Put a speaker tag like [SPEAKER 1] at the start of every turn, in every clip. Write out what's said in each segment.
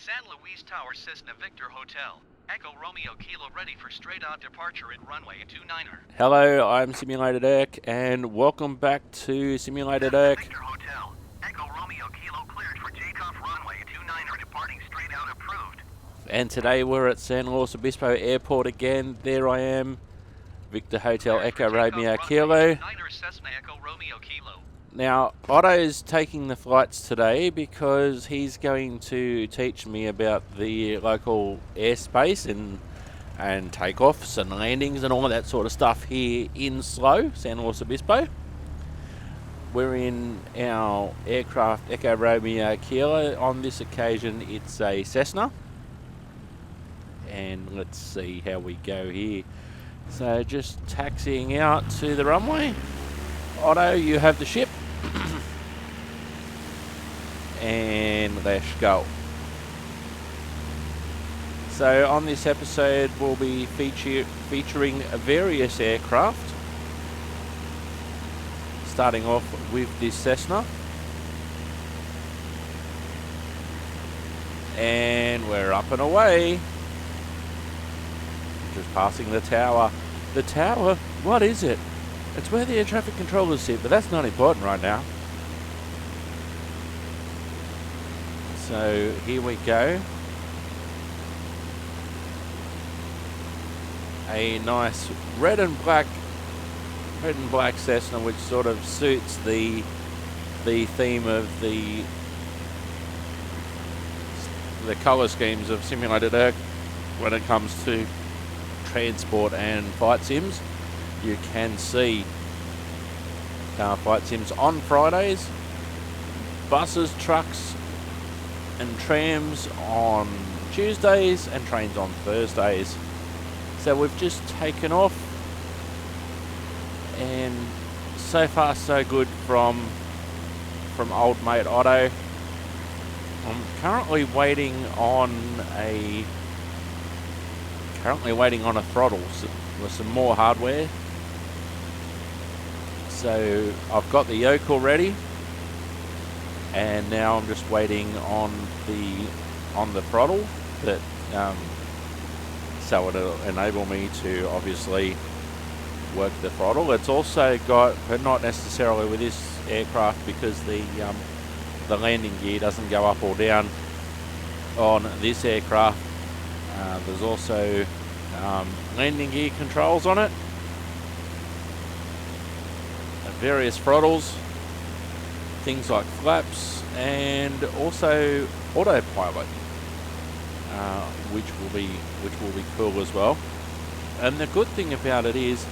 [SPEAKER 1] San Luis Tower Cessna Victor Hotel. Echo Romeo Kilo ready for straight-out departure at runway 29er.
[SPEAKER 2] Hello, I'm Simulated Erk, and welcome back to Simulated Erk.
[SPEAKER 1] Victor Hotel. Echo Romeo Kilo cleared for takeoff runway 29er departing straight out approved.
[SPEAKER 2] And today we're at San Luis Obispo Airport again. There I am, Victor Hotel Echo Romeo Kilo.
[SPEAKER 1] Cessna Echo Romeo Kilo.
[SPEAKER 2] Now, Otto's taking the flights today because he's going to teach me about the local airspace and takeoffs and landings and all of that sort of stuff here in SLO, San Luis Obispo. We're in our aircraft Echo Romeo Kilo. On this occasion, it's a Cessna. And let's see how we go here. So just taxiing out to the runway. Otto, you have the ship. And let's go. So on this episode we'll be featuring various aircraft, starting off with this Cessna, and we're up and away. Just passing the tower. The tower? What is it? It's where the air traffic controllers sit, but that's not important right now. So here we go. A nice red and black Cessna, which sort of suits the theme of the colour schemes of Simulated Erk when it comes to transport and flight sims. You can see flight sims on Fridays, buses, trucks and trams on Tuesdays, and trains on Thursdays. So we've just taken off, and so far so good from old mate Otto. I'm currently waiting on a throttle with some more hardware. So I've got the Yoke already, and now I'm just waiting on the throttle that so it'll enable me to obviously work the throttle. It's also got, but not necessarily with this aircraft, because the landing gear doesn't go up or down on this aircraft. There's also landing gear controls on it, various throttles, things like flaps, and also autopilot, which will be cool as well. And the good thing about it is,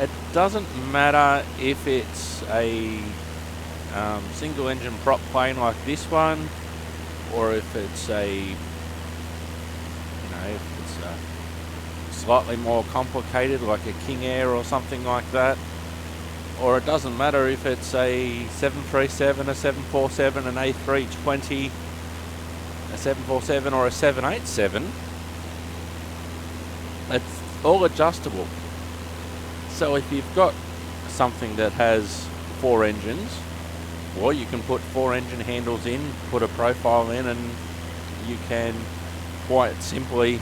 [SPEAKER 2] it doesn't matter if it's a single engine prop plane like this one, or if it's slightly more complicated like a King Air or something like that. Or it doesn't matter if it's a 737, a 747, an A320, a 747 or a 787. It's all adjustable. So if you've got something that has 4 engines, well, you can put 4 engine handles in, put a profile in, and you can quite simply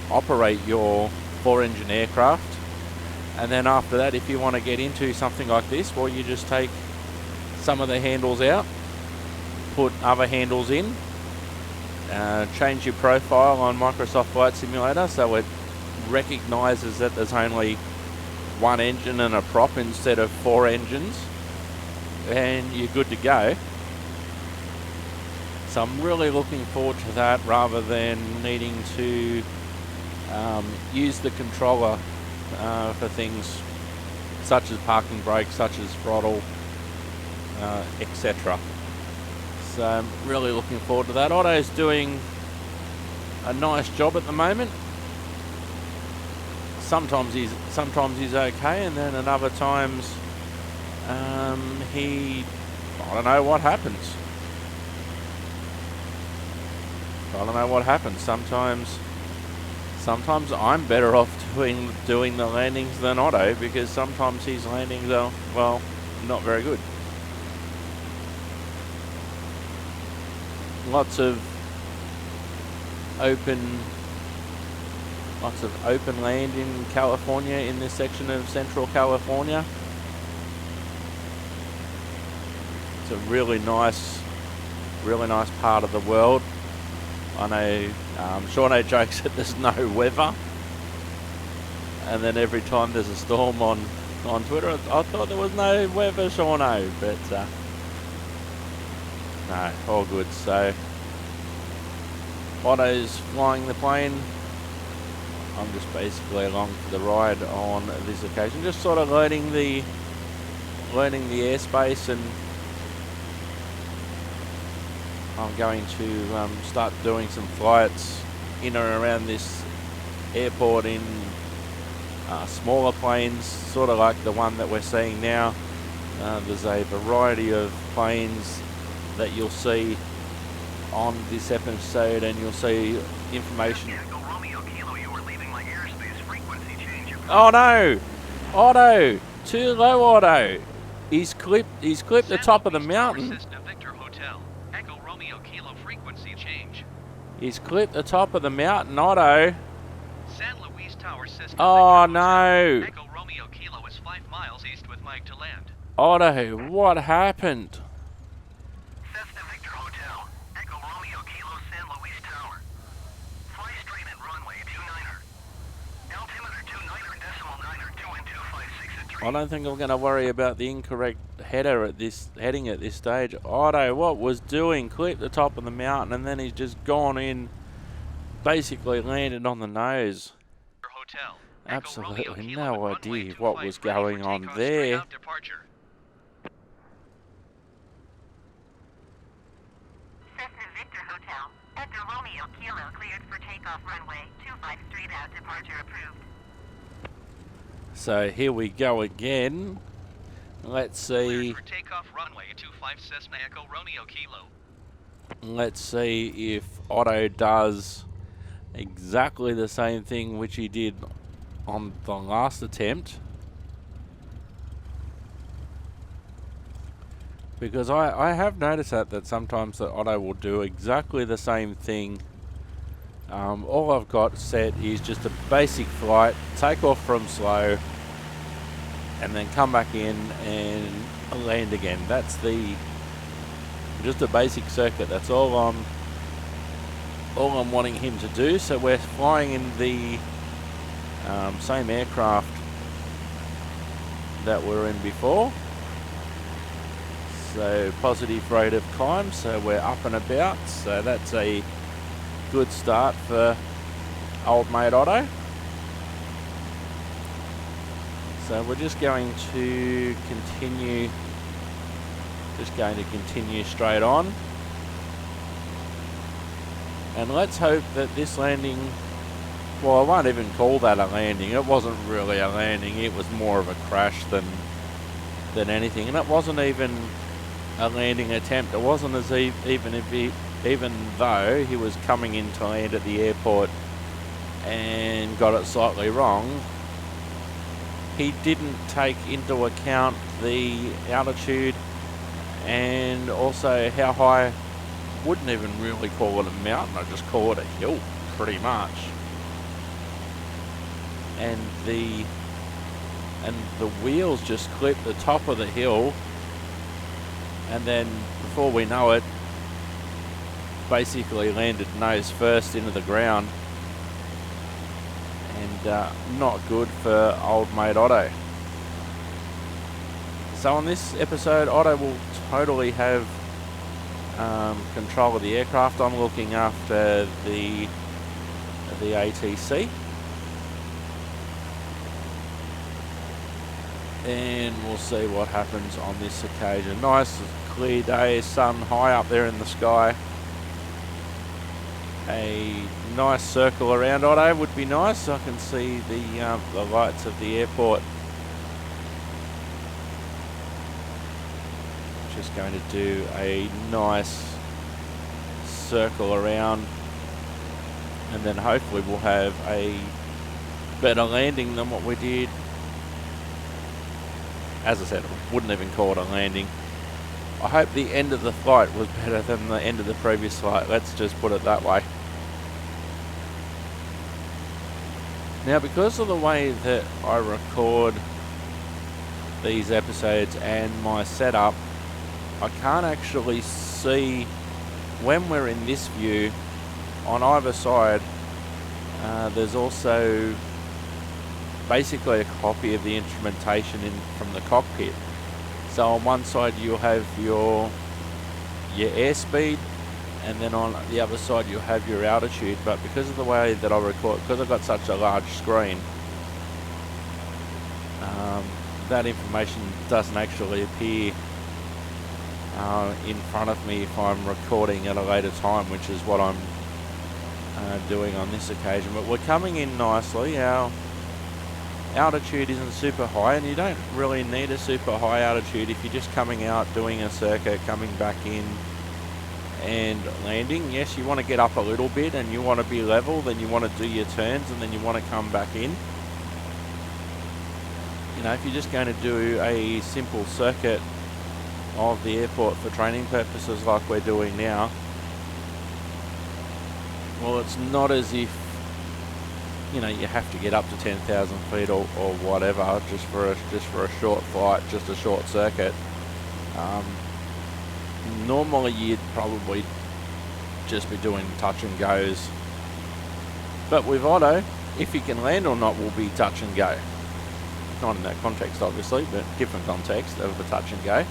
[SPEAKER 2] operate your 4 engine aircraft. And then after that, if you want to get into something like this, well, you just take some of the handles out, put other handles in, change your profile on Microsoft Flight Simulator so it recognizes that there's only 1 engine and a prop instead of 4 engines, and you're good to go. So I'm really looking forward to that, rather than needing to use the controller for things such as parking brake, such as throttle, etc. So I'm really looking forward to that. Otto's doing a nice job at the moment. Sometimes he's okay, and then at other times I don't know what happens. Sometimes I'm better off doing the landings than Otto, because sometimes his landings are, well, not very good. Lots of lots of open land in California, in this section of Central California. It's a really nice part of the world. I know Shawnee jokes that there's no weather, and then every time there's a storm on Twitter, I thought there was no weather, Shawnee, but no, all good. So Otto's flying the plane. I'm just basically along for the ride on this occasion, just sort of learning the airspace, and I'm going to start doing some flights in and around this airport in smaller planes, sort of like the one that we're seeing now. There's a variety of planes that you'll see on this episode, and you'll see information. Oh no! Otto! Too low, Otto! He's clipped the top of the mountain. He's clipped the top of the mountain, Otto.
[SPEAKER 1] San Luis Tower System.
[SPEAKER 2] Oh no!
[SPEAKER 1] Echo Romeo Kilo is 5 miles east with Mike to land.
[SPEAKER 2] Otto, what happened?
[SPEAKER 1] Cessna Victor Hotel. Echo Romeo Kilo San Luis Tower. Fly straight and runway 29er. Altimeter 29er decimal 9er 21256
[SPEAKER 2] I don't think I'm going to worry about the incorrect heading at this stage. Otto, what was doing? Clipped the top of the mountain, and then he's just gone in, basically landed on the nose.
[SPEAKER 1] Hotel.
[SPEAKER 2] Absolutely no idea what was going on there.
[SPEAKER 3] Cessna Victor Hotel. Echo Romeo Kilo cleared for takeoff runway 25 straight out, departure approved.
[SPEAKER 2] So here we go again. Let's see.
[SPEAKER 1] For takeoff runway 25 Cessna Echo Romeo Kilo.
[SPEAKER 2] Let's see if Otto does exactly the same thing which he did on the last attempt. Because I have noticed that sometimes that Otto will do exactly the same thing. All I've got set is just a basic flight, take off from slow, and then come back in and land again. That's just a basic circuit. That's all I'm wanting him to do. So we're flying in the same aircraft that we were in before. So positive rate of climb, so we're up and about. So that's a good start for old mate Otto. So we're just going to continue straight on. And let's hope that this landing, well, I won't even call that a landing. It wasn't really a landing. It was more of a crash than anything. And it wasn't even a landing attempt. It wasn't as even though he was coming in to land at the airport and got it slightly wrong, he didn't take into account the altitude and also how high. Wouldn't even really call it a mountain, I just call it a hill pretty much. And the wheels just clipped the top of the hill, and then before we know it, basically landed nose first into the ground, and not good for old mate Otto. So on this episode, Otto will totally have control of the aircraft. I'm looking after the ATC, and we'll see what happens on this occasion. Nice clear day, sun high up there in the sky. A nice circle around Otto would be nice, so I can see the lights of the airport. Just going to do a nice circle around, and then hopefully we'll have a better landing than what we did. As I said, I wouldn't even call it a landing. I hope the end of the flight was better than the end of the previous flight. Let's just put it that way. Now, because of the way that I record these episodes and my setup, I can't actually see when we're in this view. On either side, there's also basically a copy of the instrumentation from the cockpit. So on one side you'll have your airspeed, and then on the other side you'll have your altitude. But because of the way that I record, because I've got such a large screen, that information doesn't actually appear in front of me if I'm recording at a later time, which is what I'm doing on this occasion. But we're coming in nicely. Our altitude isn't super high, and you don't really need a super high altitude if you're just coming out, doing a circuit, coming back in and landing. Yes, you want to get up a little bit and you want to be level, then you want to do your turns, and then you want to come back in. You know, if you're just going to do a simple circuit of the airport for training purposes like we're doing now, well, it's not as if, you know, you have to get up to 10,000 feet or whatever just for a short flight, just a short circuit. Normally you'd probably just be doing touch and goes, but with Otto, if you can land or not will be touch and go. Not in that context obviously, but different context of the touch and go.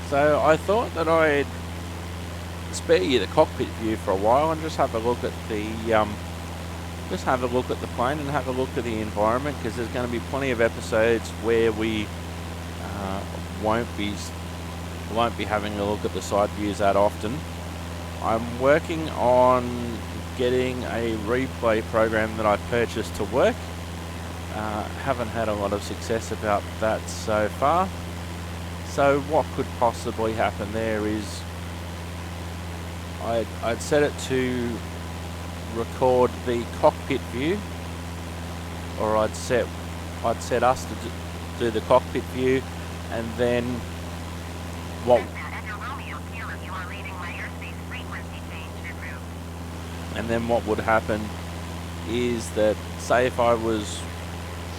[SPEAKER 2] So I thought that I'd spare you the cockpit view for a while and just have a look at the plane and have a look at the environment, because there's going to be plenty of episodes where we won't be having a look at the side views that often. I'm working on getting a replay program that I purchased to work. Haven't had a lot of success about that so far. So what could possibly happen there is I'd set it to record the cockpit view, or I'd set us to do the cockpit view, and then what? And then what would happen is that, say if I was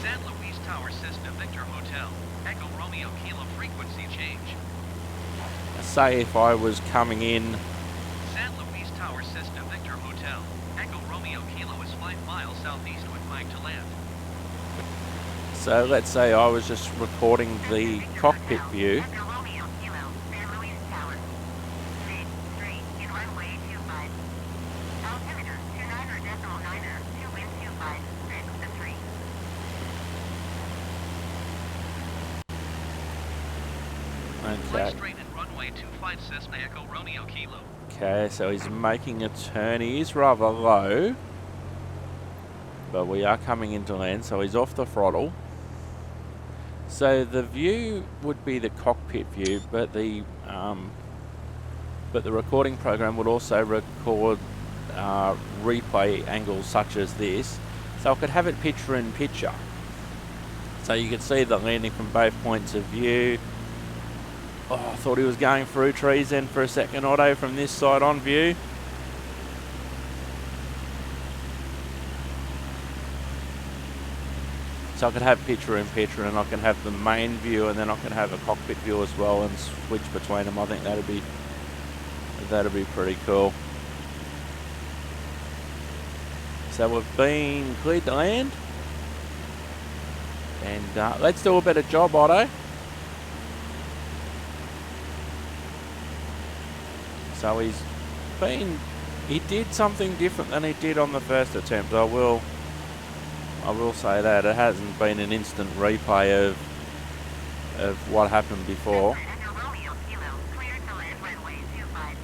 [SPEAKER 1] San Luis Tower, Cessna Victor Hotel, Echo Romeo Kilo frequency change.
[SPEAKER 2] Say if I was coming in
[SPEAKER 1] San Luis Tower, Cessna Victor Hotel, Echo Romeo Kilo is 5 miles southeast with flag to land.
[SPEAKER 2] So let's say I was just recording the cockpit view.
[SPEAKER 3] Echo Romeo Kilo, San Luis Tower. Straight in runway 25. Altimeter 29er, 2 wind 25, 6 to 3.
[SPEAKER 1] Fly
[SPEAKER 2] Okay.
[SPEAKER 1] straight in runway 25 Cessna Echo Romeo Kilo.
[SPEAKER 2] Okay, so he's making a turn. He is rather low, but we are coming into land, so he's off the throttle. So the view would be the cockpit view, but the recording program would also record replay angles such as this, so I could have it picture in picture. So you could see the landing from both points of view. Oh, I thought he was going through trees then for a second, Otto, from this side on view. So I could have picture in picture, and I can have the main view, and then I can have a cockpit view as well, and switch between them. I think that'd be pretty cool. So we've been cleared to land, and let's do a better job, Otto. So he did something different than he did on the first attempt. I will say that it hasn't been an instant replay of what happened before.
[SPEAKER 3] Echo Romeo Kilo, cleared to land runway 25.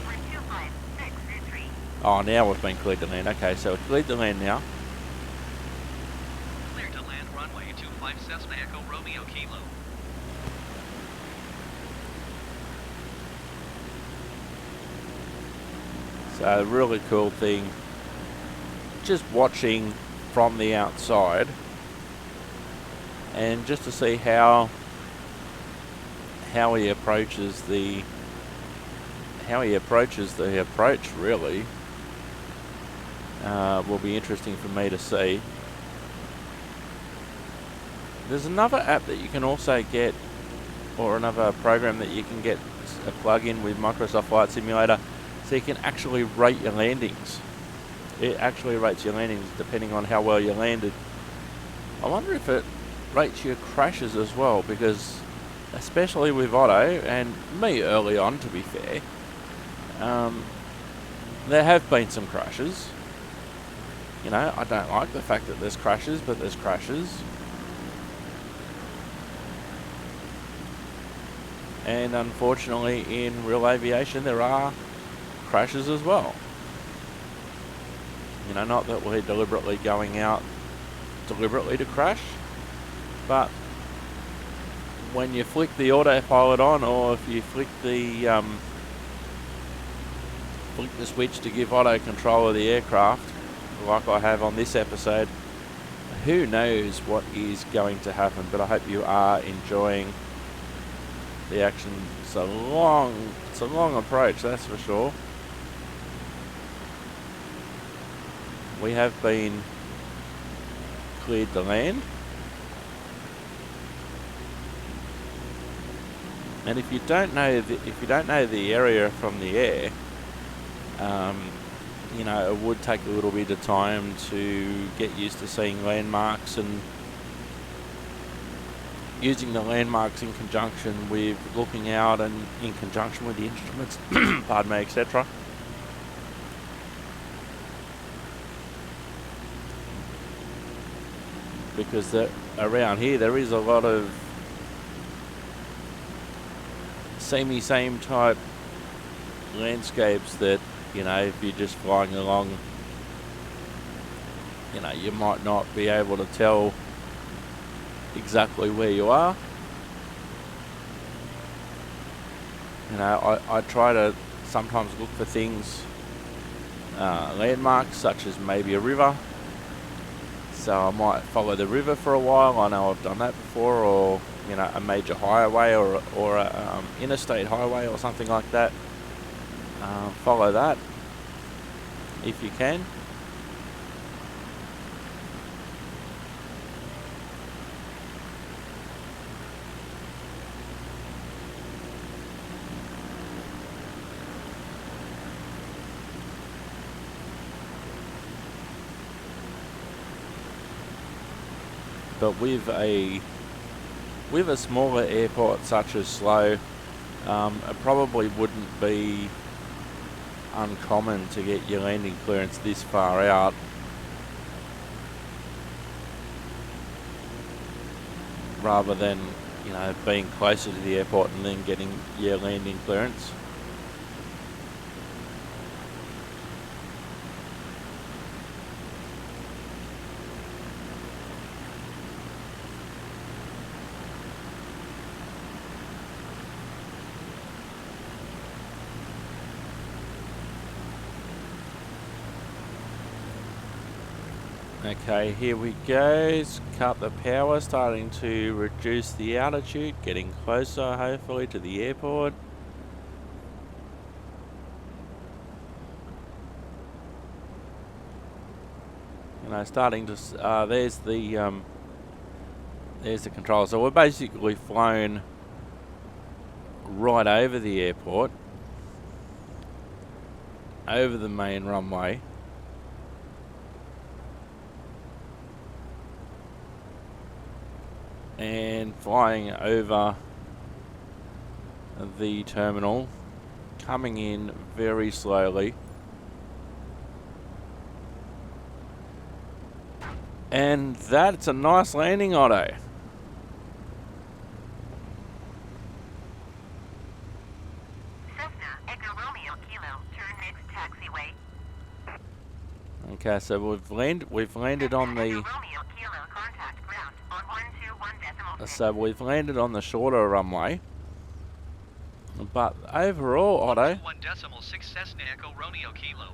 [SPEAKER 3] Wind 25, 6 to 3.
[SPEAKER 2] Oh, now we've been cleared to land. Okay, so it's cleared to land now.
[SPEAKER 1] Clear to land runway 25 Cessna Echo Romeo Kilo.
[SPEAKER 2] So a really cool thing, just watching from the outside, and just to see how he approaches the approach really will be interesting for me to see. There's another app that you can also get, or another program that you can get a plug-in with Microsoft Flight Simulator, so you can actually rate your landings. It actually rates your landings depending on how well you landed. I wonder if it rates your crashes as well, because especially with Otto, and me early on to be fair, there have been some crashes. You know, I don't like the fact that there's crashes, but there's crashes. And unfortunately in real aviation there are crashes as well. You know, not that we're deliberately going out deliberately to crash, but when you flick the autopilot on, or if you flick the switch to give Otto control of the aircraft, like I have on this episode, who knows what is going to happen. But I hope you are enjoying the action. It's a long approach, that's for sure. We have been cleared to land, and if you don't know the area from the air, you know, it would take a little bit of time to get used to seeing landmarks and using the landmarks in conjunction with looking out and in conjunction with the instruments, pardon me, etc. Because around here there is a lot of same type landscapes that, you know, if you're just flying along, you know, you might not be able to tell exactly where you are. You know, I try to sometimes look for things, landmarks such as maybe a river. So I might follow the river for a while. I know I've done that before, or, you know, a major highway or a interstate highway or something like that. Follow that if you can. But with a smaller airport such as SLO, it probably wouldn't be uncommon to get your landing clearance this far out. Rather than, you know, being closer to the airport and then getting your landing clearance. Okay, here we go. Cut the power, starting to reduce the altitude, getting closer hopefully to the airport. You know, starting to there's the control. So we're basically flown right over the airport, over the main runway. And flying over the terminal, coming in very slowly. And that's a nice landing, Otto.
[SPEAKER 3] Cessna, Echo Romeo Kilo, turn next taxiway.
[SPEAKER 2] Okay, so we've landed on the.
[SPEAKER 3] Romeo Kilo, contact ground on 121.6.
[SPEAKER 2] So we've landed on the shorter runway. But overall, Otto.
[SPEAKER 1] 1.6 Cessna Echo Romeo Kilo.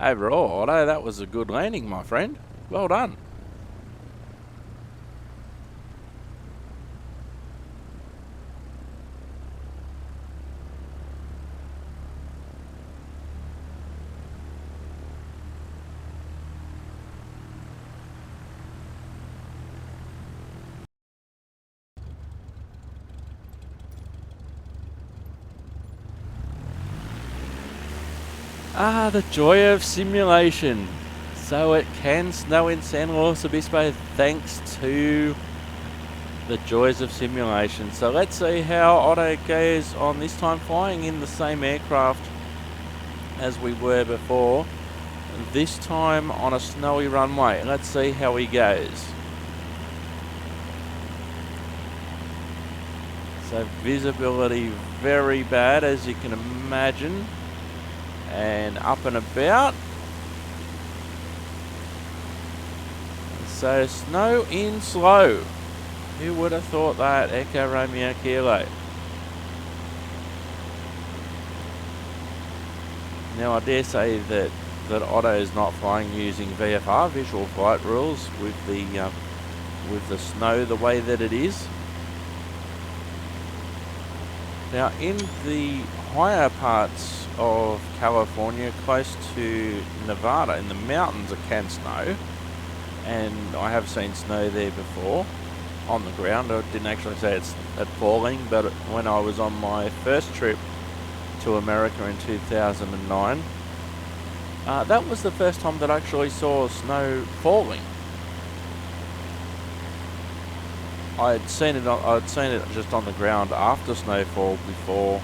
[SPEAKER 2] Overall, Otto, that was a good landing, my friend. Well done. Ah, the joy of simulation. So it can snow in San Luis Obispo thanks to the joys of simulation. So let's see how Otto goes on this time, flying in the same aircraft as we were before. This time on a snowy runway. Let's see how he goes. So visibility very bad, as you can imagine. And up and about. So snow in slow. Who would have thought that? Echo Romeo Kilo. Now I dare say that Otto is not flying using VFR, visual flight rules, with the snow the way that it is. Now in the higher parts of California, close to Nevada, in the mountains it can snow, and I have seen snow there before on the ground. I didn't actually say it's falling, but when I was on my first trip to America in 2009, that was the first time that I actually saw snow falling. I'd seen it just on the ground after snowfall before,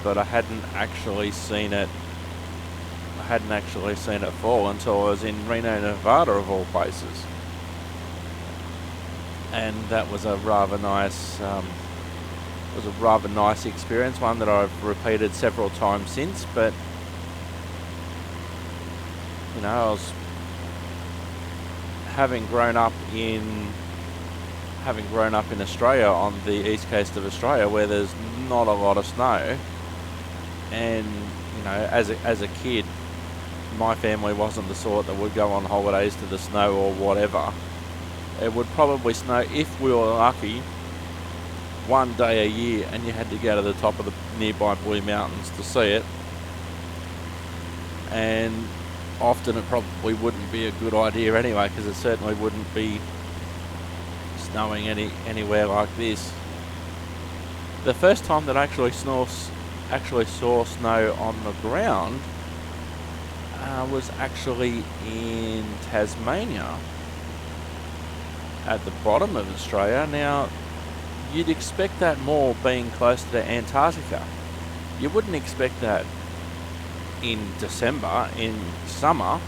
[SPEAKER 2] but I hadn't actually seen it. Fall until I was in Reno, Nevada, of all places, and that was a rather nice. Experience, one that I've repeated several times since. But you know, I was having grown up in Australia, on the east coast of Australia, where there's not a lot of snow, and you know, as a kid, my family wasn't the sort that would go on holidays to the snow or whatever. It would probably snow, if we were lucky, one day a year, and you had to go to the top of the nearby Blue Mountains to see it. And often it probably wouldn't be a good idea anyway, because it certainly wouldn't be snowing anywhere like this. The first time that I actually saw snow on the ground was actually in Tasmania, at the bottom of Australia. Now, you'd expect that more being close to Antarctica. You wouldn't expect that in December, in summer,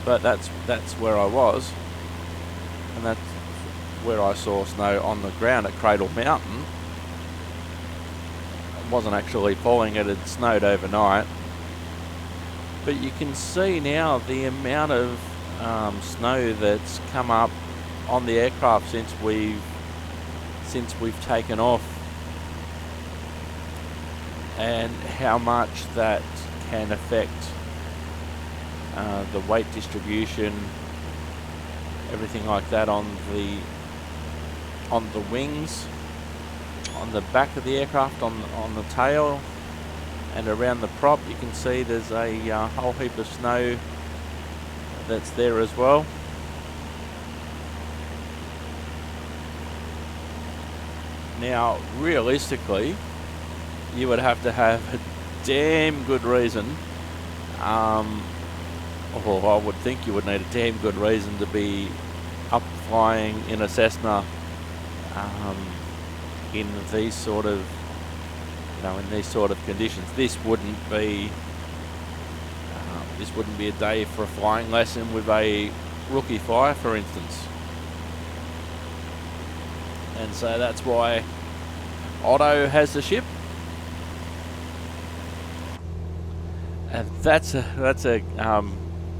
[SPEAKER 2] but that's where I was, and that's where I saw snow on the ground at Cradle Mountain. It wasn't actually falling, it had snowed overnight. But you can see now the amount of snow that's come up on the aircraft since we've taken off, and how much that can affect the weight distribution, everything like that on the wings, on the back of the aircraft, on the tail, and around the prop. You can see there's a whole heap of snow that's there as well. Now, realistically, you would have to have a damn good reason, or I would think you would need a damn good reason to be up flying in a Cessna in these sort of, conditions. This wouldn't be a day for a flying lesson with a rookie flyer, for instance. And so that's why Otto has the ship. And that's a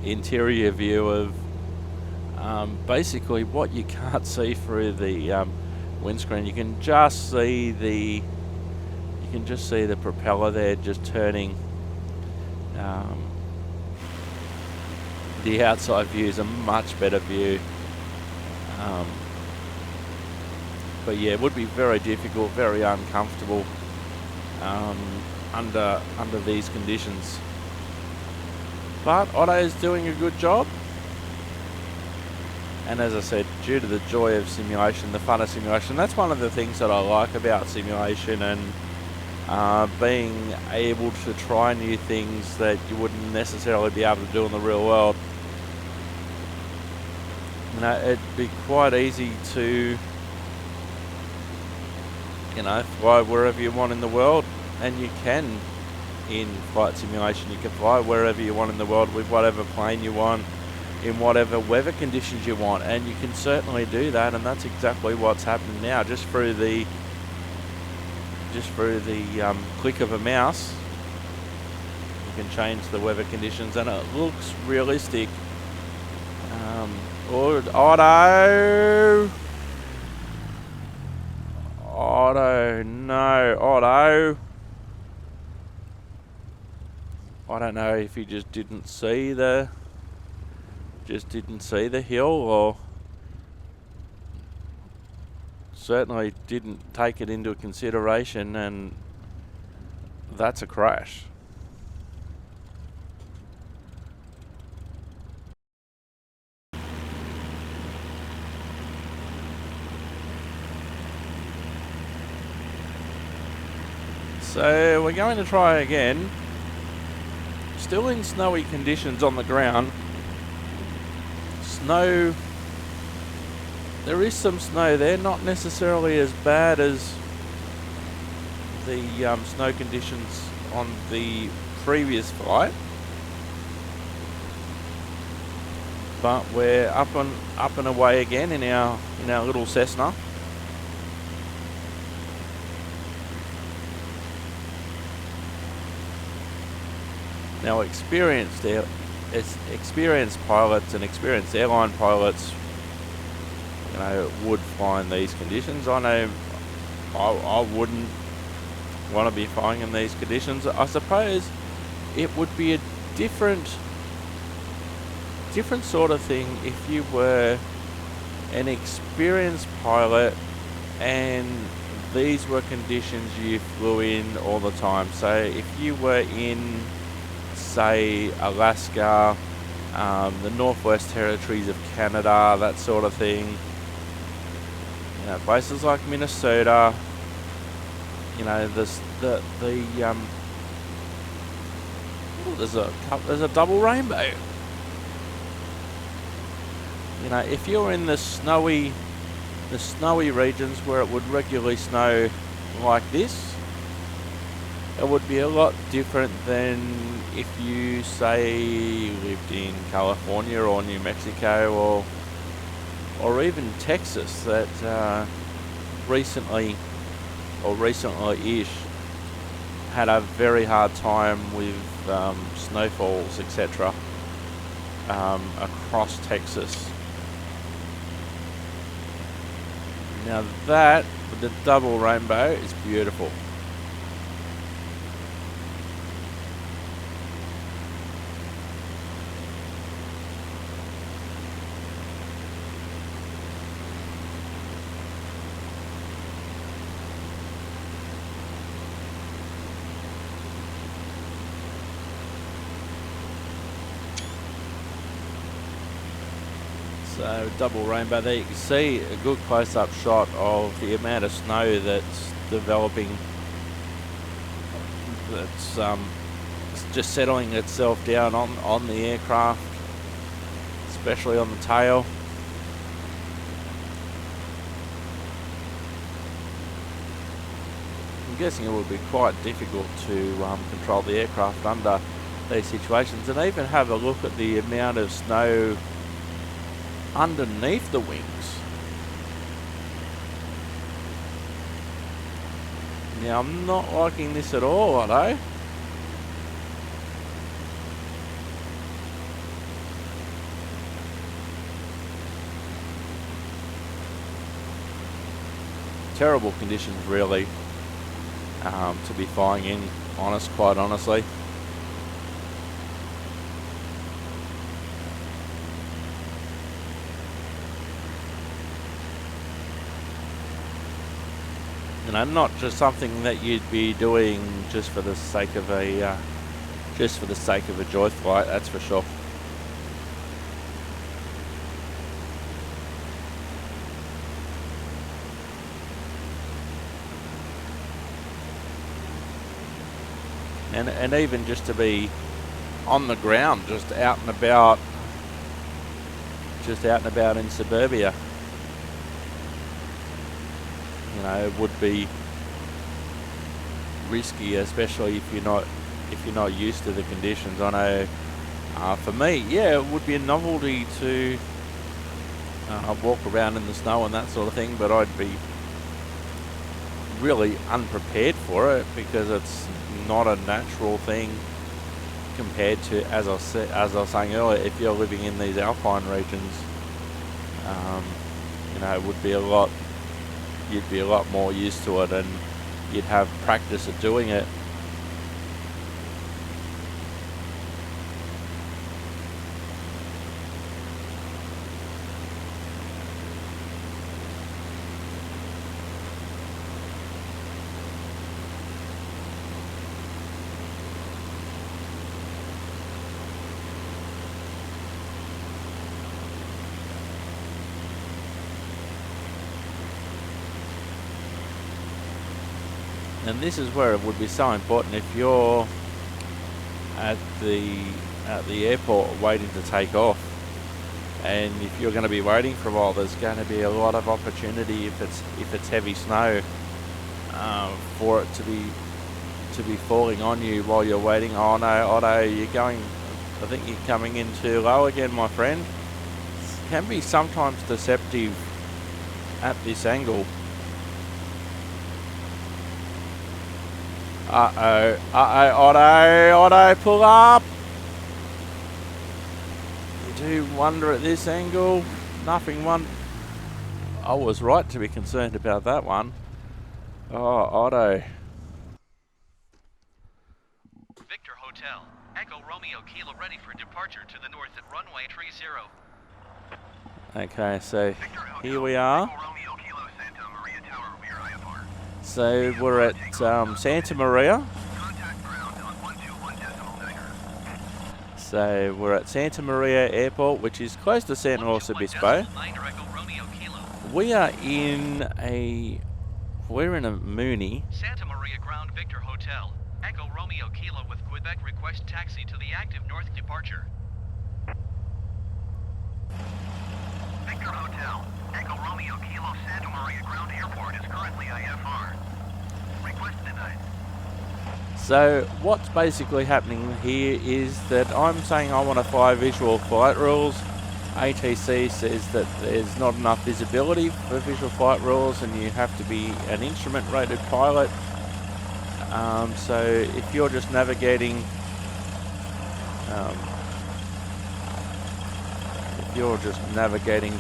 [SPEAKER 2] interior view of basically what you can't see through the windscreen. You can just see the propeller there just turning the outside view is a much better view. But yeah, it would be very difficult, very uncomfortable under these conditions. But Otto is doing a good job. And as I said, due to the joy of simulation, the fun of simulation, that's one of the things that I like about simulation, and being able to try new things that you wouldn't necessarily be able to do in the real world. You know, it'd be quite easy to, you know, fly wherever you want in the world, and you can in flight simulation. You can fly wherever you want in the world with whatever plane you want, in whatever weather conditions you want, and you can certainly do that, and that's exactly what's happening now. Just through the click of a mouse, you can change the weather conditions, and it looks realistic. Otto, no, Otto. I don't know if he just didn't see the hill, or certainly didn't take it into consideration, and that's a crash. So we're going to try again. Still in snowy conditions on the ground. Snow, there is some snow there, not necessarily as bad as the snow conditions on the previous flight, but we're up and away again in our little Cessna. Now, experienced pilots and experienced airline pilots, you know, would find these conditions. I know I wouldn't want to be flying in these conditions. I suppose it would be a different sort of thing if you were an experienced pilot and these were conditions you flew in all the time. So if you were in, say, Alaska, the Northwest Territories of Canada, that sort of thing, you know, places like Minnesota, you know, there's a double rainbow. You know, if you're in the snowy regions where it would regularly snow like this, it would be a lot different than if you, say, lived in California or New Mexico or even Texas, that recently-ish had a very hard time with snowfalls, etc. Across Texas. Now that, with the double rainbow, is beautiful. So double rainbow there, you can see a good close-up shot of the amount of snow that's developing, that's just settling itself down on the aircraft, especially on the tail. I'm guessing it would be quite difficult to control the aircraft under these situations, and even have a look at the amount of snow underneath the wings. Now, I'm not liking this at all, Otto. Terrible conditions, really, to be flying in, quite honestly. You know, not just something that you'd be doing just for the sake of a joy flight. That's for sure. And even just to be on the ground, just out and about in suburbia, you know, it would be risky, especially if you're not used to the conditions. I know for me, yeah, it would be a novelty to walk around in the snow and that sort of thing, but I'd be really unprepared for it because it's not a natural thing compared to, as I was saying earlier, if you're living in these alpine regions, you know, it would be you'd be a lot more used to it, and you'd have practice at doing it. And this is where it would be so important if you're at the airport waiting to take off, and if you're going to be waiting for a while, there's going to be a lot of opportunity if it's heavy snow for it to be falling on you while you're waiting. Oh no, Otto, I think you're coming in too low again, my friend. It can be sometimes deceptive at this angle. Otto, pull up. You do wonder at this angle. Nothing one. I was right to be concerned about that one. Oh, Otto.
[SPEAKER 1] Victor Hotel, Echo Romeo Kilo ready for departure to the north at runway 30.
[SPEAKER 2] Okay, so here we are. So we're at Santa Maria. So we're at Santa Maria Airport, which is close to San Luis Obispo. We're in a Mooney.
[SPEAKER 1] Santa Maria Ground Victor Hotel, Echo Romeo Kilo with Quebec request taxi to the active north departure. Victor Hotel, Echo Romeo Kilo Santa Maria Ground Airport is currently IFR. Request denied.
[SPEAKER 2] So what's basically happening here is that I'm saying I want to fly visual flight rules. ATC says that there's not enough visibility for visual flight rules and you have to be an instrument rated pilot. So if you're just navigating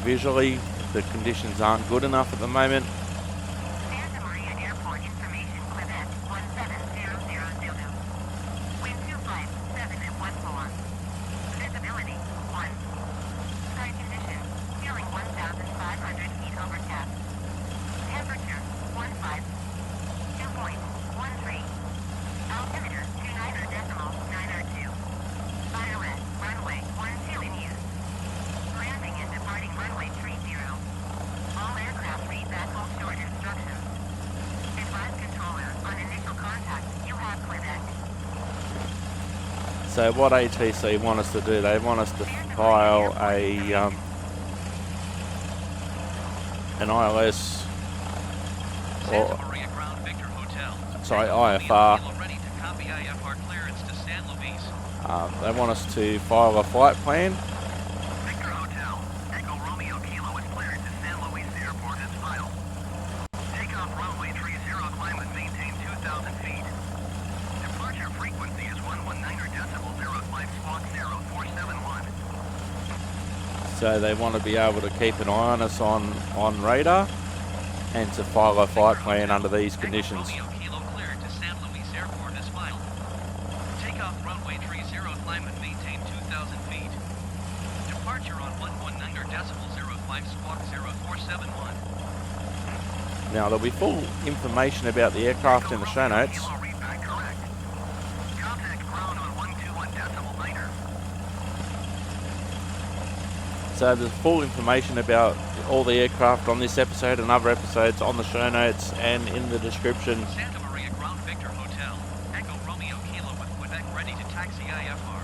[SPEAKER 2] visually, the conditions aren't good enough at the moment.
[SPEAKER 3] Santa Maria Airport information, Quebec 17000. Wind 257 at 14. Visibility 1. Sky condition, ceiling 1,500 feet over cap. Temperature 15. Dew point 13. Altimeter 29.902. ILS runway 12 in use. Landing and departing runway 30. All aircraft read back home short instructions. Advise controller on initial contact. You have Quebec.
[SPEAKER 2] So what ATC want us to do, they want us to file an ILS or
[SPEAKER 1] Santa Maria Ground Victor Hotel.
[SPEAKER 2] sorry,
[SPEAKER 1] Echo Romeo
[SPEAKER 2] IFR.
[SPEAKER 1] Kilo ready to copy IFR clearance to San Luis.
[SPEAKER 2] They want us to file a flight plan.
[SPEAKER 1] Victor Hotel, Echo Romeo Kilo is cleared to San Luis Airport as filed. Takeoff runway 30, climb and maintain 2,000 feet. Departure frequency is 119.05 squawk 0471.
[SPEAKER 2] So they want to be able to keep an eye on us on radar and to file a flight plan under these conditions.
[SPEAKER 1] Echo Romeo Kilo cleared to San Luis Airport as filed. Takeoff runway 30, climb and maintain 2,000 feet. Departure on 119.05 squawk 0471.
[SPEAKER 2] Now there'll be full information about the aircraft in the show notes.
[SPEAKER 1] Kilo repack correct. Contact ground on 121.9er.
[SPEAKER 2] So there's full information about all the aircraft on this episode and other episodes on the show notes and in the description.
[SPEAKER 4] Santa Maria Ground Victor Hotel. Echo Romeo Kilo with Quebec ready to taxi IFR.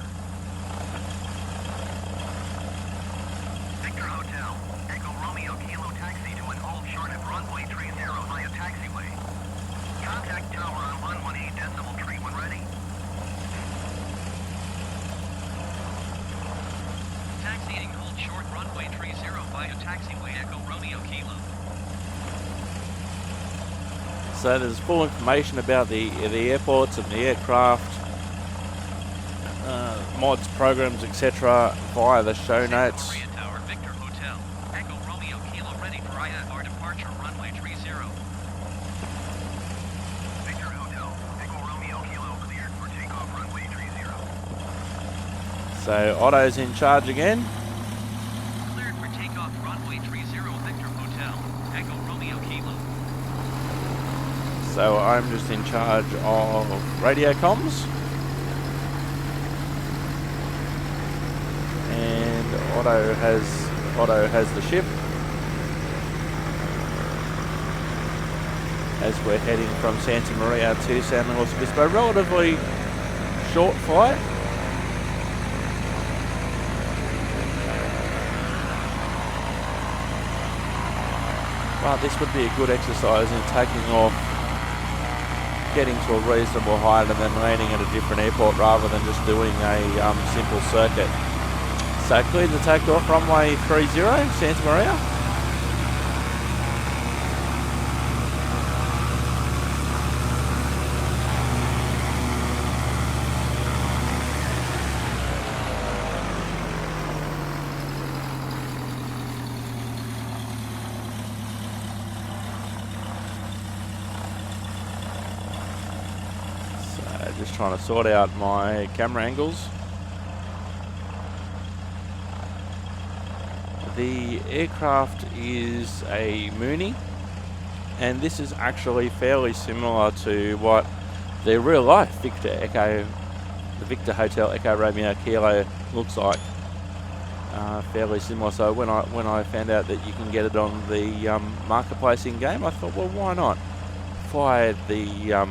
[SPEAKER 1] Victor Hotel. Echo Romeo Kilo taxi to an hold short of runway 30 via taxiway. Contact tower on 118.3 when ready.
[SPEAKER 4] Taxiing hold short runway 30 via taxiway Echo Romeo Kilo.
[SPEAKER 2] So there's full information about the airports and the aircraft, mods, programs, etc. via the show notes.
[SPEAKER 4] Santa Maria Tower Victor Hotel. Echo Romeo Kilo ready for IFR departure runway 30.
[SPEAKER 1] Victor Hotel. Echo Romeo Kilo cleared for takeoff runway 30.
[SPEAKER 2] So Otto's in charge again.
[SPEAKER 4] Cleared for takeoff runway 30 Victor Hotel. Echo Romeo Kilo.
[SPEAKER 2] So I'm just in charge of radio comms. And Otto has the ship as we're heading from Santa Maria to San Luis Obispo. Relatively short flight. But this would be a good exercise in taking off, getting to a reasonable height and then landing at a different airport rather than just doing a simple circuit. So cleared the takeoff runway 30, Santa Maria. So just trying to sort out my camera angles. The aircraft is a Mooney, and this is actually fairly similar to what the real life the Victor Hotel Echo Romeo Kilo looks like. Fairly similar. So when I found out that you can get it on the marketplace in game, I thought, well, why not fly the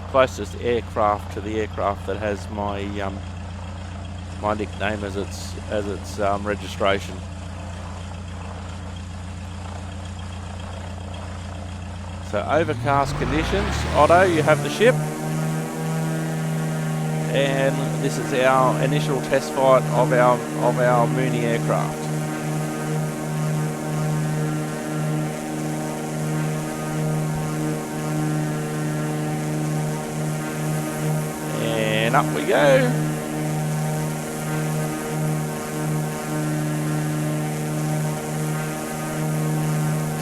[SPEAKER 2] closest aircraft to the aircraft that has my my nickname as its registration. So overcast conditions. Otto, you have the ship. And this is our initial test flight of our Mooney aircraft. And up we go.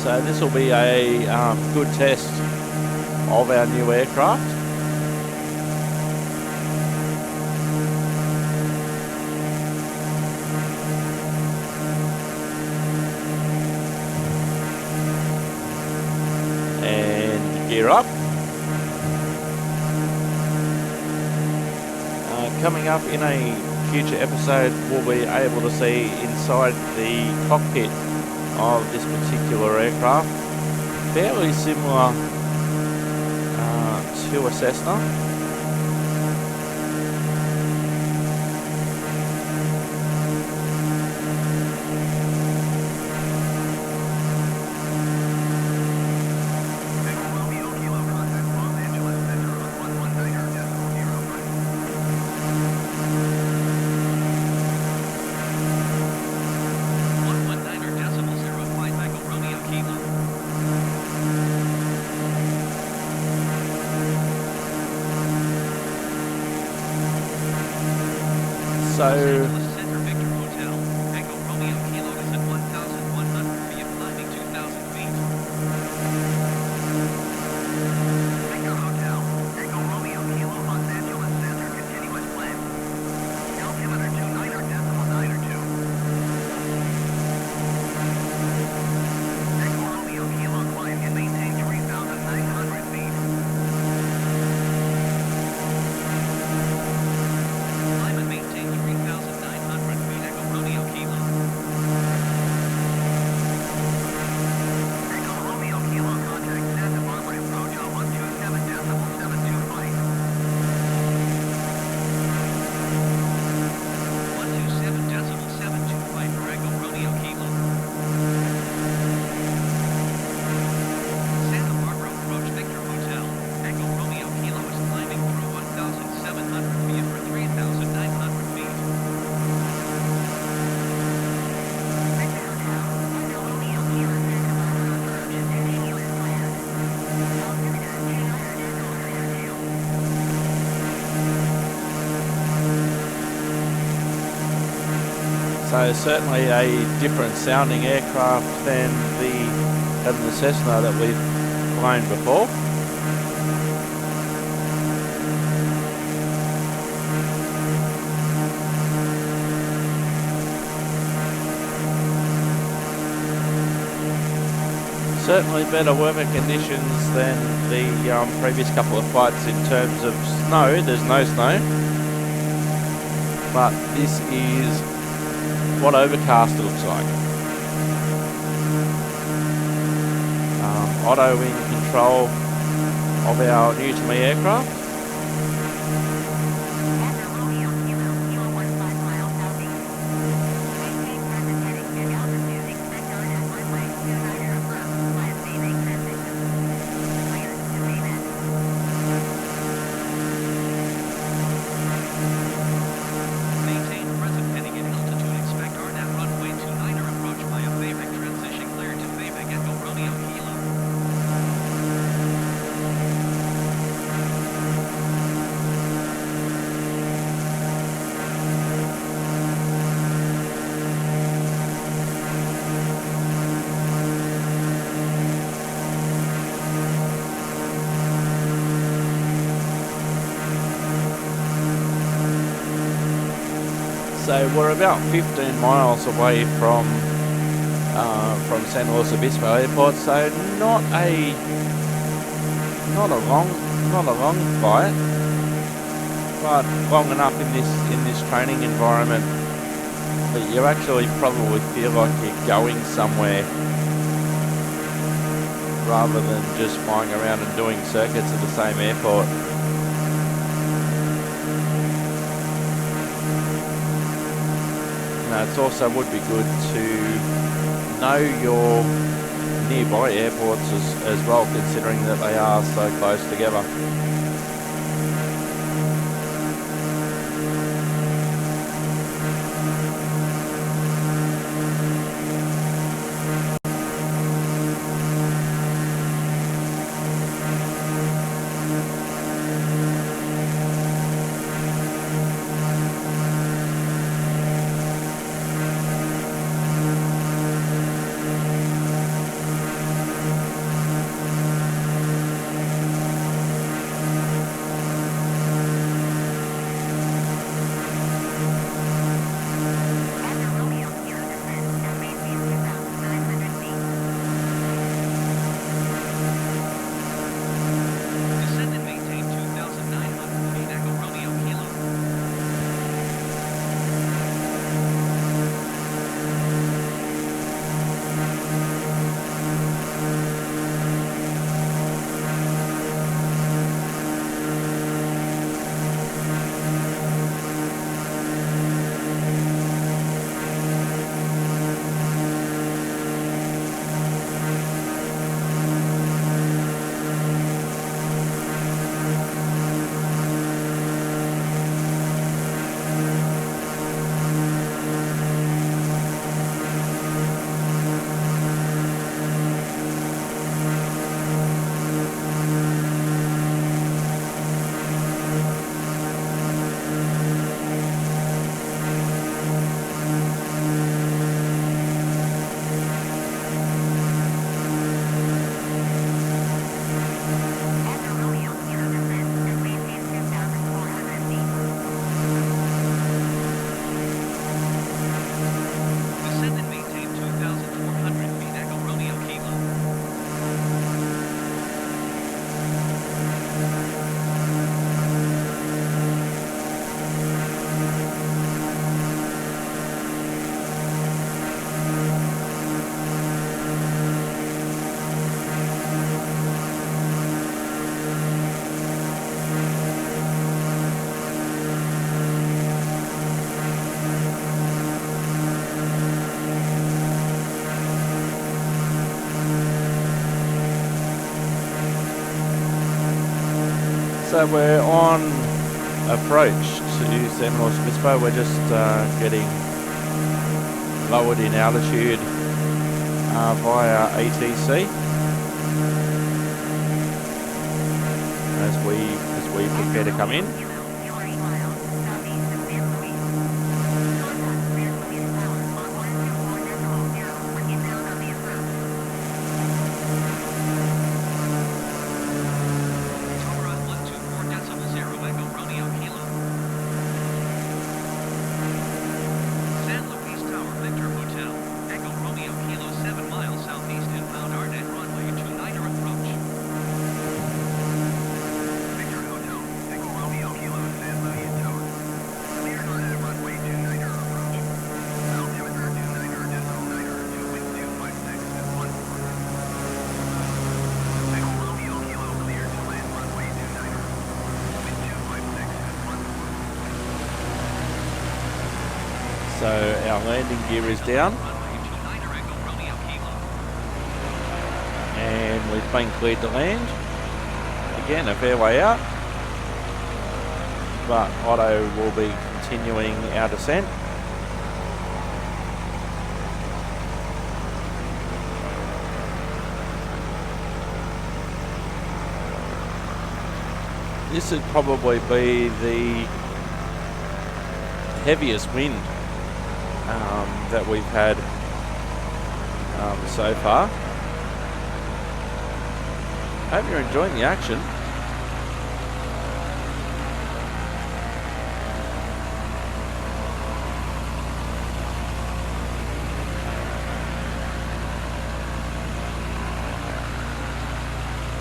[SPEAKER 2] So this will be a good test of our new aircraft. And gear up. Coming up in a future episode, we'll be able to see inside the cockpit of this particular aircraft. Fairly similar to a Cessna. So
[SPEAKER 1] Echo Romeo Kilo climb and maintain
[SPEAKER 2] So certainly a different sounding aircraft than the Cessna that we've flown before. Certainly better weather conditions than the previous couple of flights in terms of snow. There's no snow. But this is what overcast looks like. Otto in control of our new-to-me aircraft. So we're about 15 miles away from San Luis Obispo Airport, so not a long flight, but long enough in this training environment that you actually probably feel like you're going somewhere rather than just flying around and doing circuits at the same airport. It also would be good to know your nearby airports as well, considering that they are so close together. So we're on approach to San Luis Obispo. We're just getting lowered in altitude via ATC as we prepare to come in. Our landing gear is down.
[SPEAKER 4] Runway 29er, Echo Romeo Kilo.
[SPEAKER 2] And we've been cleared to land. Again, a fair way out. But Otto will be continuing our descent. This would probably be the heaviest wind that we've had so far. Hope you're enjoying the action.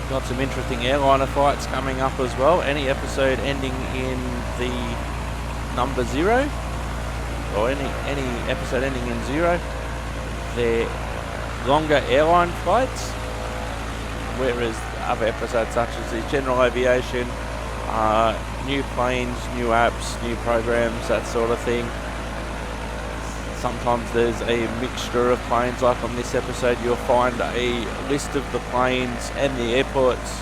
[SPEAKER 2] Got some interesting airliner flights coming up as well. Any episode ending in the number 0, or any episode ending in 0, they're longer airline flights, whereas other episodes such as the general aviation, new planes, new apps, new programs, that sort of thing. Sometimes there's a mixture of planes, like on this episode you'll find a list of the planes and the airports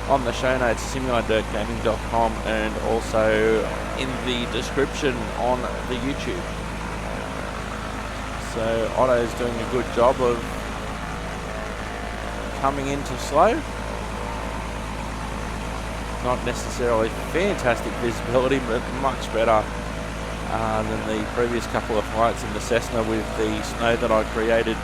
[SPEAKER 2] on the show notes, simulatedgaming.com, and also in the description on the YouTube. So Otto's doing a good job of coming into slow. Not necessarily fantastic visibility, but much better than the previous couple of flights in the Cessna with the snow that I created.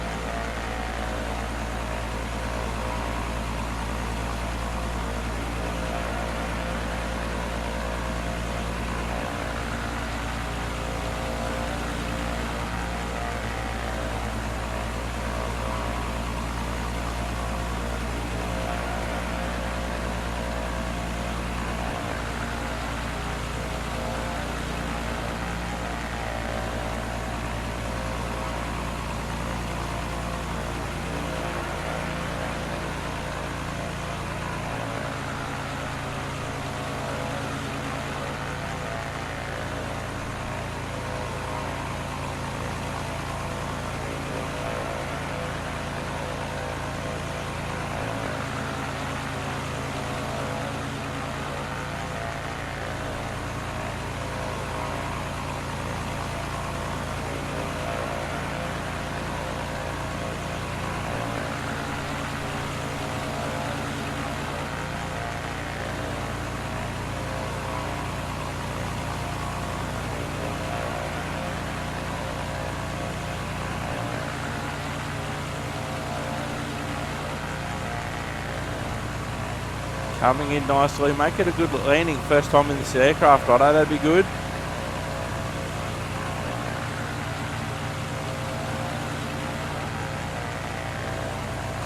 [SPEAKER 2] Coming in nicely, make it a good landing. First time in this aircraft, Otto, that'd be good.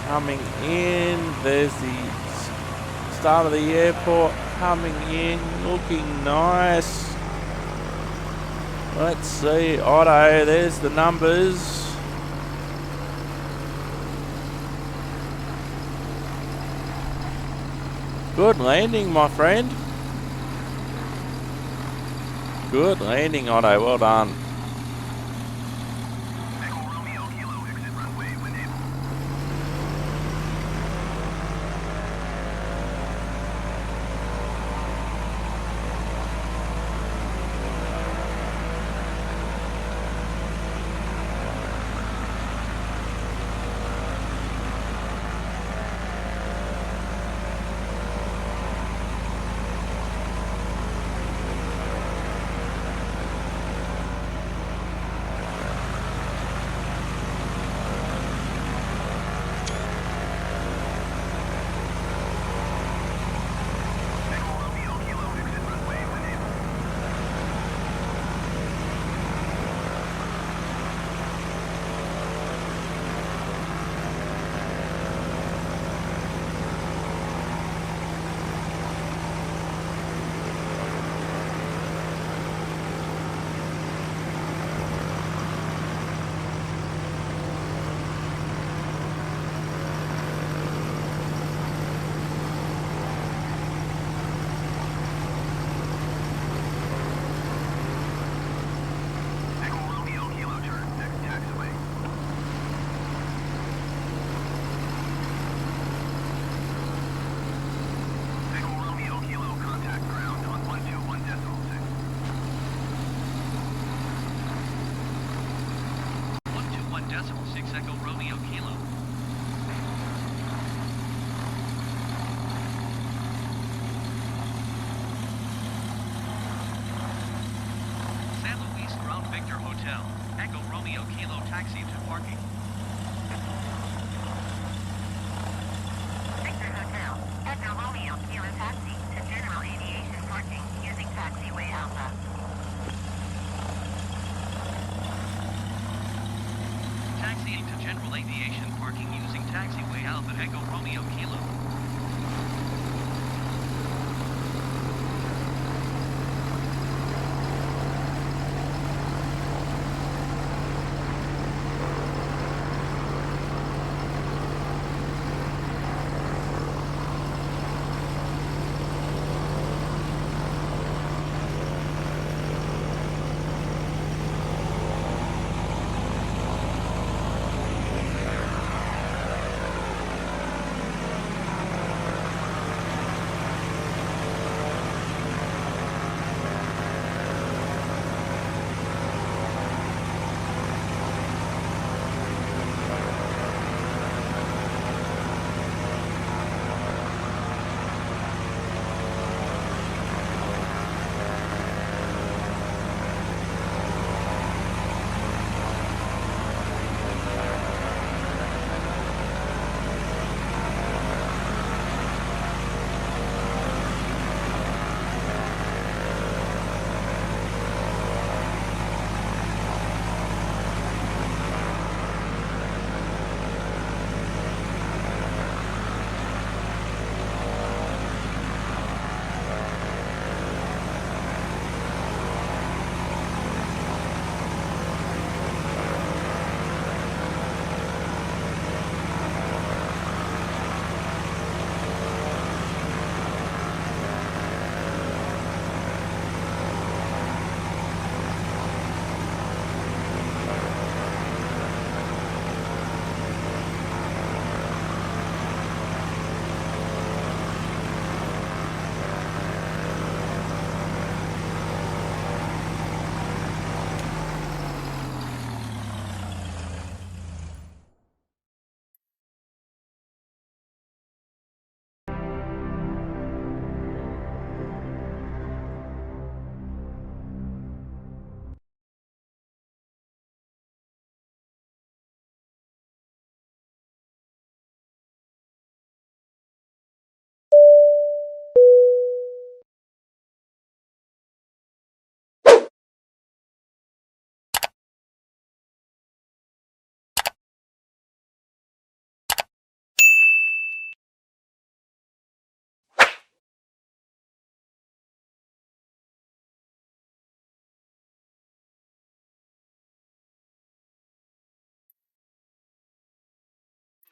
[SPEAKER 2] Coming in, there's the start of the airport. Coming in, looking nice. Let's see, Otto, there's the numbers. Good landing, my friend. Good landing, Otto. Well done.
[SPEAKER 1] Echo Romeo Kilo, exit runway when able.
[SPEAKER 4] taxi to parking.
[SPEAKER 3] Victor Hotel, Echo Romeo Kilo taxi to General Aviation parking using taxiway Alpha.
[SPEAKER 4] Taxiing to General Aviation parking using taxiway Alpha Echo Romeo Kilo.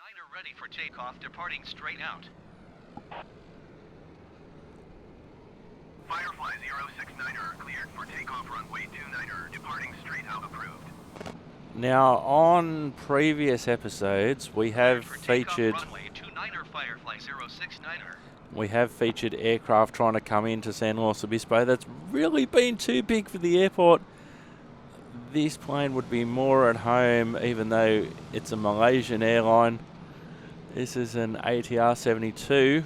[SPEAKER 4] Niner ready for takeoff, departing straight out.
[SPEAKER 1] Firefly 069er cleared for takeoff runway 29er, departing straight out approved.
[SPEAKER 2] Now, on previous episodes, we have
[SPEAKER 4] For takeoff,
[SPEAKER 2] featured
[SPEAKER 4] runway 29er Firefly 069er.
[SPEAKER 2] we have featured aircraft trying to come into San Luis Obispo. That's really been too big for the airport. This plane would be more at home, even though it's a Malaysian airline. This is an ATR 72,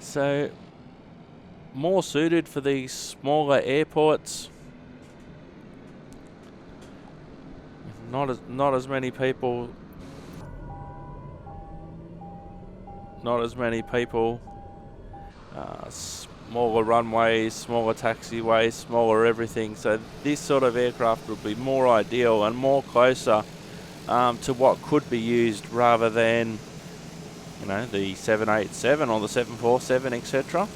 [SPEAKER 2] so more suited for these smaller airports. Not as many people. Smaller runways, smaller taxiways, smaller everything. So this sort of aircraft would be more ideal and more closer to what could be used, rather than, you know, the 787 or the 747, etc.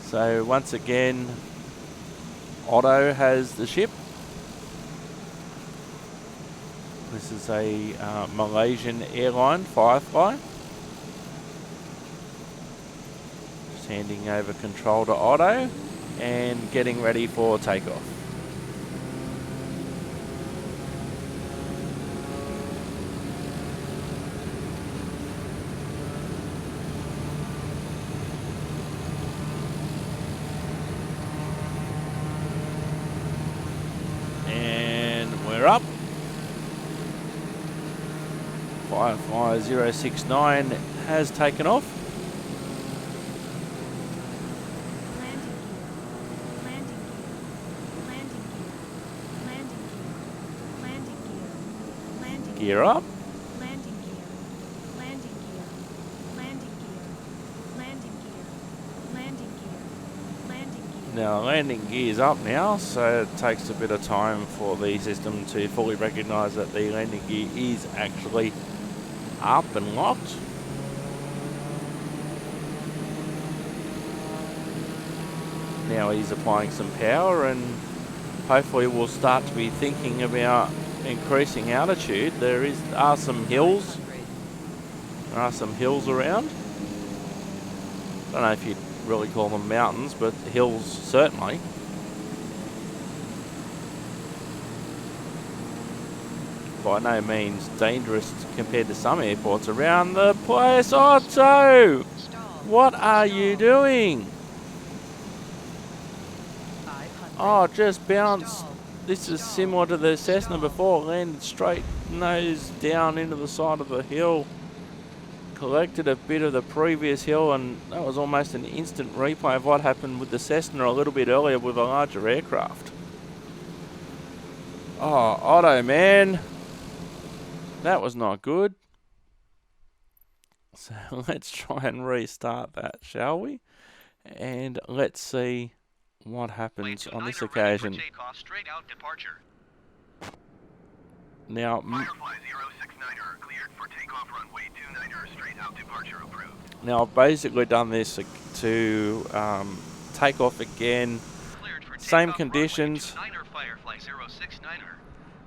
[SPEAKER 2] So once again, Otto has the ship. This is a Malaysian airline, Firefly. Just handing over control to Otto and getting ready for takeoff. And we're up. Firefly 069 has taken off. gear up.
[SPEAKER 5] Landing gear. Landing gear. Landing gear. Landing gear. Landing gear. Landing gear.
[SPEAKER 2] Now landing gear's up now, so it takes a bit of time for the system to fully recognise that the landing gear is actually up and locked. Now he's applying some power, and hopefully we'll start to be thinking about increasing altitude. Are some hills. There are some hills around. I don't know if you'd really call them mountains, but hills certainly. By no means dangerous compared to some airports around the place. Otto! What are you doing? Oh, just bounced. This is similar to the Cessna before. Landed straight nose down into the side of the hill. Collected a bit of the previous hill, and that was almost an instant replay of what happened with the Cessna a little bit earlier with a larger aircraft. Oh, Otto, man. That was not good. So let's try and restart that, shall we? And let's see what happens on this occasion. Now,
[SPEAKER 1] Firefly 069er cleared for takeoff runway 29er straight out departure approved.
[SPEAKER 2] now I've basically done this to take off again. Same conditions.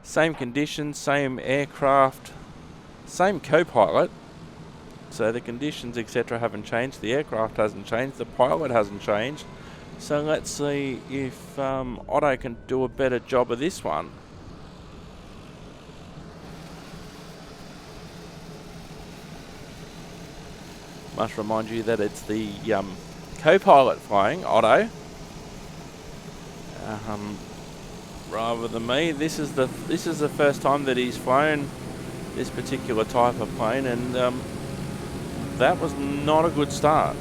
[SPEAKER 2] Same conditions, same aircraft, same co-pilot. So the conditions, etc., haven't changed. The aircraft hasn't changed. The pilot hasn't changed. So let's see if Otto can do a better job of this one. Must remind you that it's the co-pilot flying, Otto, rather than me. This is the first time that he's flown this particular type of plane, and that was not a good start.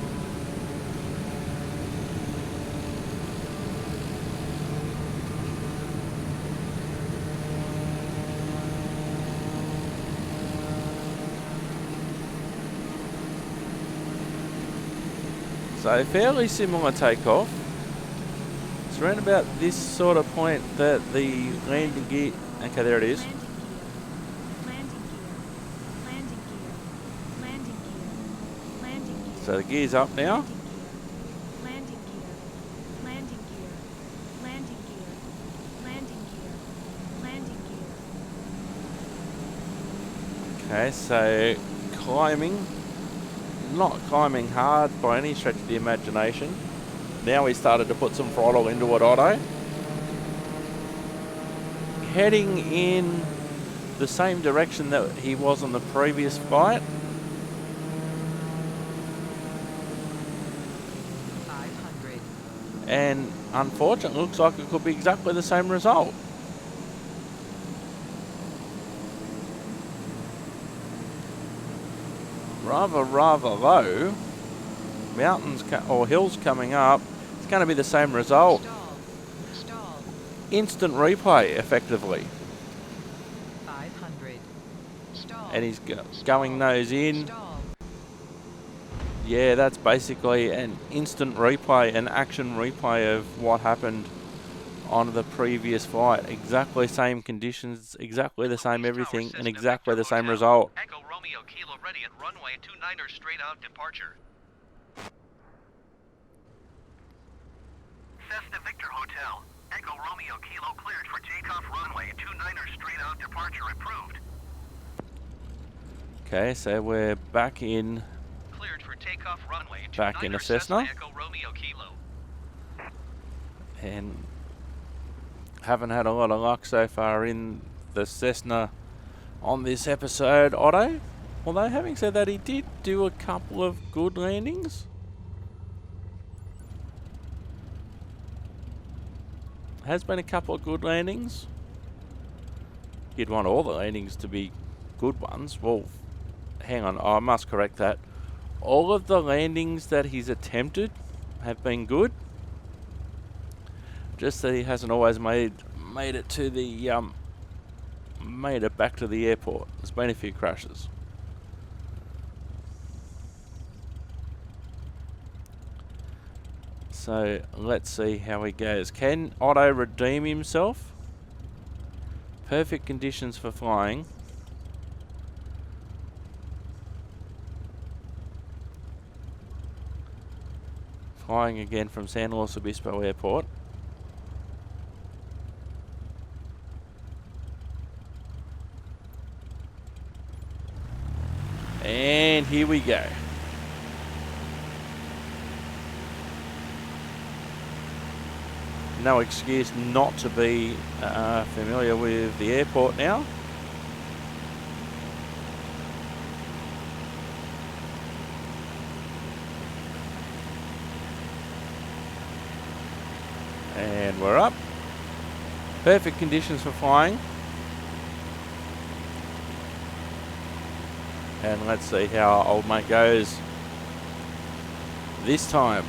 [SPEAKER 2] So fairly similar takeoff. It's around about this sort of point that the landing gear. Okay, there it is. So the gear's up now. Okay, so climbing. Not climbing hard by any stretch of the imagination. Now we started to put some throttle into it, Otto. Heading in the same direction that he was on the previous flight.
[SPEAKER 6] 500.
[SPEAKER 2] And unfortunately, looks like it could be exactly the same result. Rather low. Mountains or hills coming up. It's going to be the same result.
[SPEAKER 6] Stall.
[SPEAKER 2] Instant replay, effectively.
[SPEAKER 6] 500. Stall.
[SPEAKER 2] And he's going nose in.
[SPEAKER 6] Stall.
[SPEAKER 2] Yeah, that's basically an instant replay, an action replay of what happened on the previous flight. Exactly same conditions, exactly the same everything, and exactly the same result.
[SPEAKER 4] Echo Romeo Kilo ready at runway 29er straight out departure.
[SPEAKER 1] Cessna Victor Hotel. Echo Romeo Kilo cleared for takeoff runway 29er straight out departure approved.
[SPEAKER 2] Okay, so we're back in.
[SPEAKER 4] Cleared for takeoff runway 29er
[SPEAKER 2] Back in a Cessna.
[SPEAKER 4] Echo Romeo Kilo.
[SPEAKER 2] And haven't had a lot of luck so far in the Cessna on this episode, Otto. Although having said that, he did do a couple of good landings. Has been a couple of good landings. You'd want all the landings to be good ones. Well, hang on, I must correct that. All of the landings that he's attempted have been good. Just that he hasn't always made it to the made it back to the airport. There's been a few crashes. So let's see how he goes. Can Otto redeem himself? Perfect conditions for flying. Flying again from San Luis Obispo Airport. And here we go. No excuse not to be familiar with the airport now. And we're up. Perfect conditions for flying. And let's see how old mate goes this time.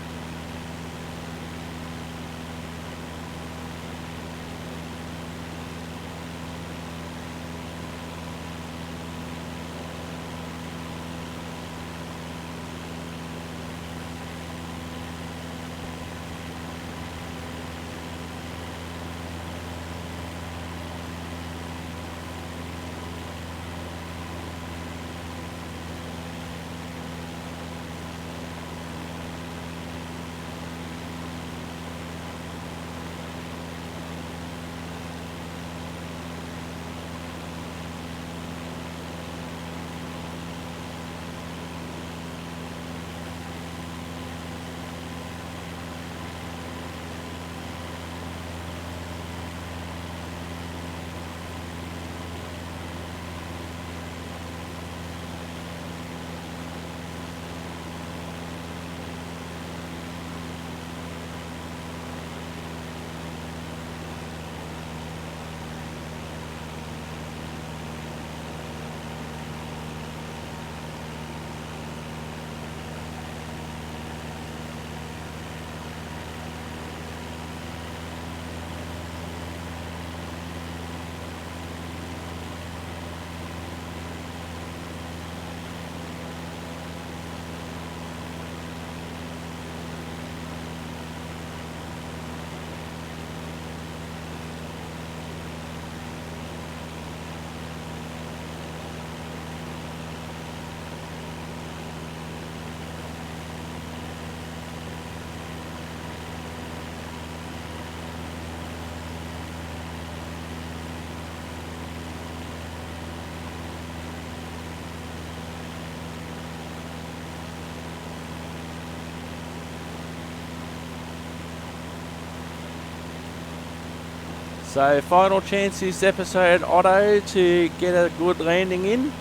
[SPEAKER 2] So final chance this episode, Otto, to get a good landing in.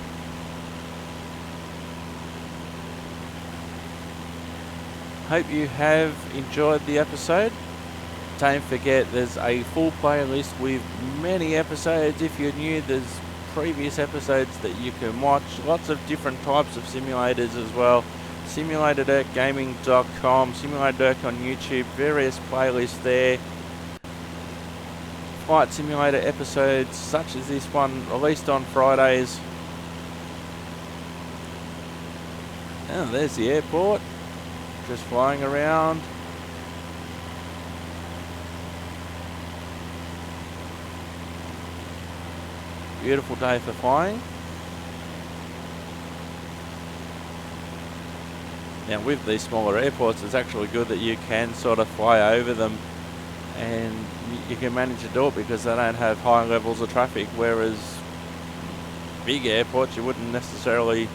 [SPEAKER 2] Hope you have enjoyed the episode. Don't forget there's a full playlist with many episodes. If you're new, there's previous episodes that you can watch. Lots of different types of simulators as well. SimulatedErkGaming.com, Simulated Erk on YouTube, various playlists there. Flight Simulator episodes such as this one released on Fridays. And there's the airport, just flying around. Beautiful day for flying. Now with these smaller airports, it's actually good that you can sort of fly over them and you can manage to do it because they don't have high levels of traffic, whereas big airports you wouldn't necessarily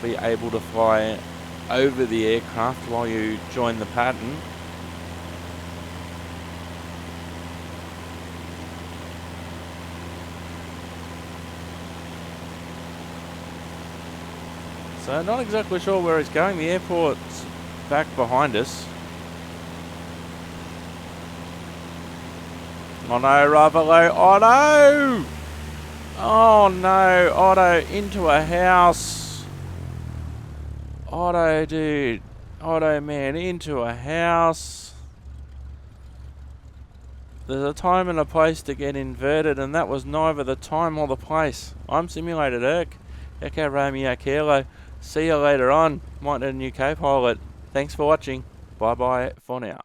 [SPEAKER 2] be able to fly over the aircraft while you join the pattern. So not exactly sure where he's going. The airport's back behind us. Oh no, Ravelo, Otto! Oh no, Otto into a house. Otto, dude. Otto, man, into a house. There's a time and a place to get inverted, and that was neither the time or the place. I'm Simulated Erk, Echo Romeo Kilo. See you later on. Might need a new co-pilot. Thanks for watching. Bye bye for now.